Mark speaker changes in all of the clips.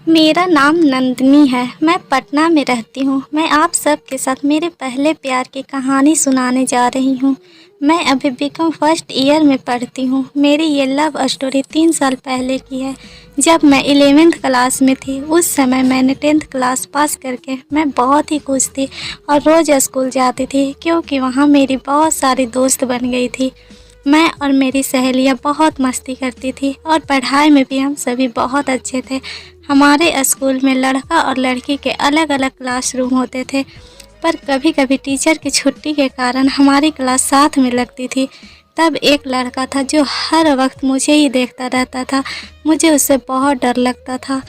Speaker 1: मेरा नाम नंदिनी है। मैं पटना में रहती हूँ। मैं आप सबके साथ मेरे पहले प्यार की कहानी सुनाने जा रही हूँ। मैं अभी बीकॉम फर्स्ट ईयर में पढ़ती हूँ। मेरी ये लव स्टोरी 3 साल पहले की है। जब मैं 11th क्लास में थी, उस समय मैंने 10th क्लास पास करके मैं बहुत ही खुश थी और रोज़ स्कूल जाती थी, क्योंकि वहाँ मेरी बहुत सारी दोस्त बन गई थी। मैं और मेरी सहेलियाँ बहुत मस्ती करती थी और पढ़ाई में भी हम सभी बहुत अच्छे थे। हमारे स्कूल में लड़का और लड़की के अलग अलग क्लासरूम होते थे, पर कभी कभी टीचर की छुट्टी के कारण हमारी क्लास साथ में लगती थी। तब एक लड़का था जो हर वक्त मुझे ही देखता रहता था। मुझे उससे बहुत डर लगता था।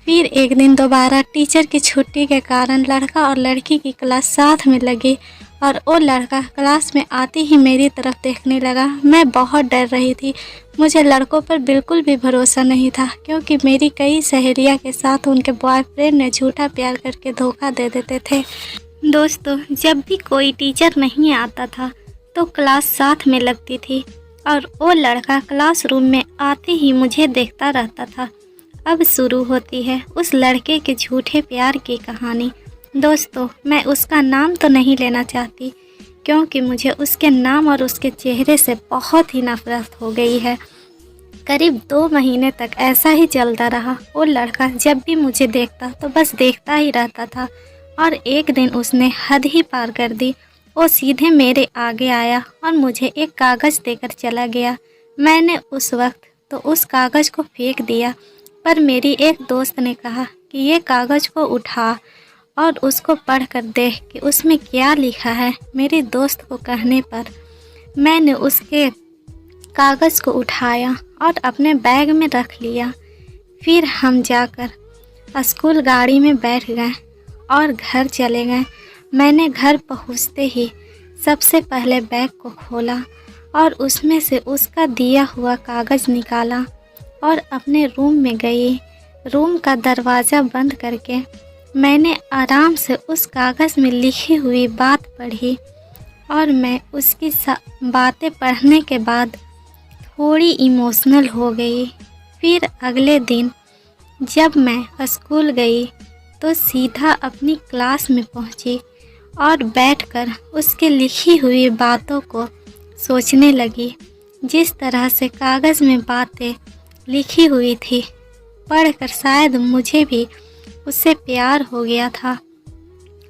Speaker 1: फिर एक दिन दोबारा टीचर की छुट्टी के कारण लड़का और लड़की की क्लास साथ में लगी और वो लड़का क्लास में आते ही मेरी तरफ देखने लगा। मैं बहुत डर रही थी। मुझे लड़कों पर बिल्कुल भी भरोसा नहीं था, क्योंकि मेरी कई सहेलियां के साथ उनके बॉयफ्रेंड ने झूठा प्यार करके धोखा दे देते थे। दोस्तों, जब भी कोई टीचर नहीं आता था तो क्लास साथ में लगती थी और वो लड़का क्लासरूम में आते ही मुझे देखता रहता था। अब शुरू होती है उस लड़के के झूठे प्यार की कहानी। दोस्तों, मैं उसका नाम तो नहीं लेना चाहती, क्योंकि मुझे उसके नाम और उसके चेहरे से बहुत ही नफरत हो गई है। करीब 2 महीने तक ऐसा ही चलता रहा। वो लड़का जब भी मुझे देखता तो बस देखता ही रहता था और एक दिन उसने हद ही पार कर दी। वो सीधे मेरे आगे आया और मुझे एक कागज़ देकर चला गया। मैंने उस वक्त तो उस कागज़ को फेंक दिया, पर मेरी एक दोस्त ने कहा कि ये कागज़ को उठा और उसको पढ़कर देख कि उसमें क्या लिखा है। मेरी दोस्त को कहने पर मैंने उसके कागज़ को उठाया और अपने बैग में रख लिया। फिर हम जाकर स्कूल गाड़ी में बैठ गए और घर चले गए। मैंने घर पहुंचते ही सबसे पहले बैग को खोला और उसमें से उसका दिया हुआ कागज़ निकाला और अपने रूम में गई। रूम का दरवाज़ा बंद करके मैंने आराम से उस कागज़ में लिखी हुई बात पढ़ी और मैं उसकी बातें पढ़ने के बाद थोड़ी इमोशनल हो गई। फिर अगले दिन जब मैं स्कूल गई तो सीधा अपनी क्लास में पहुंची और बैठकर उसके लिखी हुई बातों को सोचने लगी। जिस तरह से कागज़ में बातें लिखी हुई थी, पढ़कर शायद मुझे भी उससे प्यार हो गया था।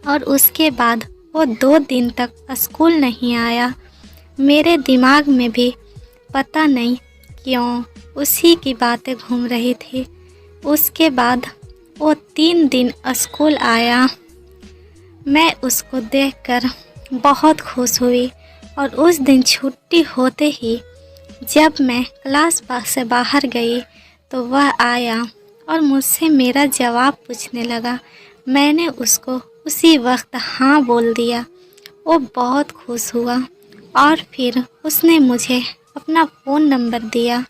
Speaker 1: और उसके बाद वो 2 दिन तक स्कूल नहीं आया। मेरे दिमाग में भी पता नहीं क्यों उसी की बातें घूम रही थी। उसके बाद वो 3 दिन स्कूल आया। मैं उसको देखकर बहुत खुश हुई और उस दिन छुट्टी होते ही जब मैं क्लास से बाहर गई तो वह आया और मुझसे मेरा जवाब पूछने लगा। मैंने उसको उसी वक्त हाँ बोल दिया। वो बहुत खुश हुआ और फिर उसने मुझे अपना फ़ोन नंबर दिया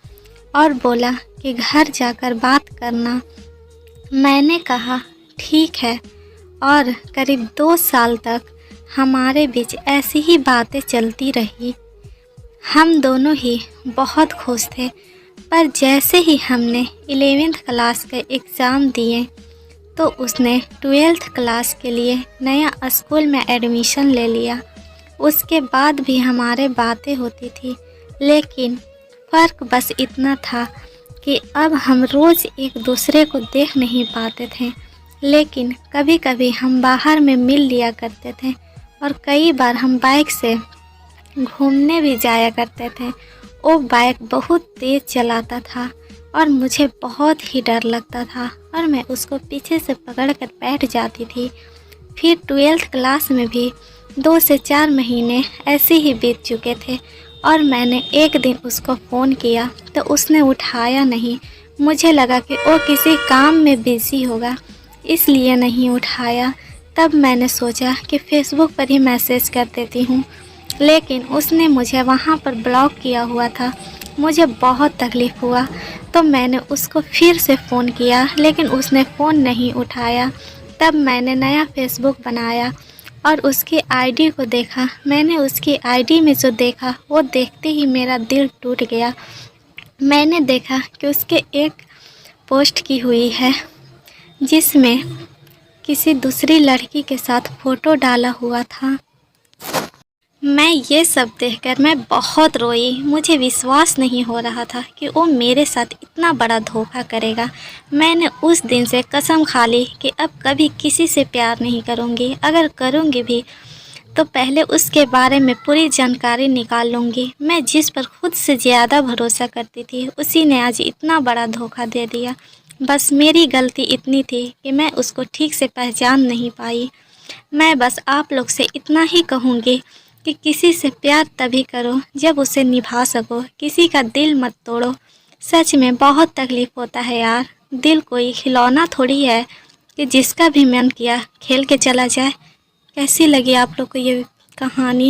Speaker 1: और बोला कि घर जाकर बात करना। मैंने कहा ठीक है, और करीब 2 साल तक हमारे बीच ऐसी ही बातें चलती रही। हम दोनों ही बहुत खुश थे, पर जैसे ही हमने 11th क्लास के एग्ज़ाम दिए तो उसने 12th क्लास के लिए नया स्कूल में एडमिशन ले लिया। उसके बाद भी हमारे बातें होती थी, लेकिन फ़र्क बस इतना था कि अब हम रोज़ एक दूसरे को देख नहीं पाते थे, लेकिन कभी कभी हम बाहर में मिल लिया करते थे और कई बार हम बाइक से घूमने भी जाया करते थे। वो बाइक बहुत तेज़ चलाता था और मुझे बहुत ही डर लगता था और मैं उसको पीछे से पकड़कर बैठ जाती थी। फिर 12th क्लास में भी 2 से 4 महीने ऐसे ही बीत चुके थे और मैंने एक दिन उसको फ़ोन किया तो उसने उठाया नहीं। मुझे लगा कि वो किसी काम में बिज़ी होगा, इसलिए नहीं उठाया। तब मैंने सोचा कि फ़ेसबुक पर ही मैसेज कर देती हूँ, लेकिन उसने मुझे वहाँ पर ब्लॉक किया हुआ था। मुझे बहुत तकलीफ़ हुआ तो मैंने उसको फिर से फ़ोन किया, लेकिन उसने फ़ोन नहीं उठाया। तब मैंने नया फ़ेसबुक बनाया और उसकी आईडी को देखा। मैंने उसकी आईडी में जो देखा वो देखते ही मेरा दिल टूट गया। मैंने देखा कि उसके एक पोस्ट की हुई है जिसमें किसी दूसरी लड़की के साथ फ़ोटो डाला हुआ था। मैं ये सब देखकर मैं बहुत रोई। मुझे विश्वास नहीं हो रहा था कि वो मेरे साथ इतना बड़ा धोखा करेगा। मैंने उस दिन से कसम खा ली कि अब कभी किसी से प्यार नहीं करूँगी। अगर करूँगी भी तो पहले उसके बारे में पूरी जानकारी निकाल लूँगी। मैं जिस पर खुद से ज़्यादा भरोसा करती थी, उसी ने आज इतना बड़ा धोखा दे दिया। बस मेरी गलती इतनी थी कि मैं उसको ठीक से पहचान नहीं पाई। मैं बस आप लोग से इतना ही कहूँगी कि किसी से प्यार तभी करो जब उसे निभा सको। किसी का दिल मत तोड़ो। सच में बहुत तकलीफ़ होता है यार। दिल कोई खिलौना थोड़ी है कि जिसका भी मन किया खेल के चला जाए। कैसी लगी आप लोग को ये कहानी?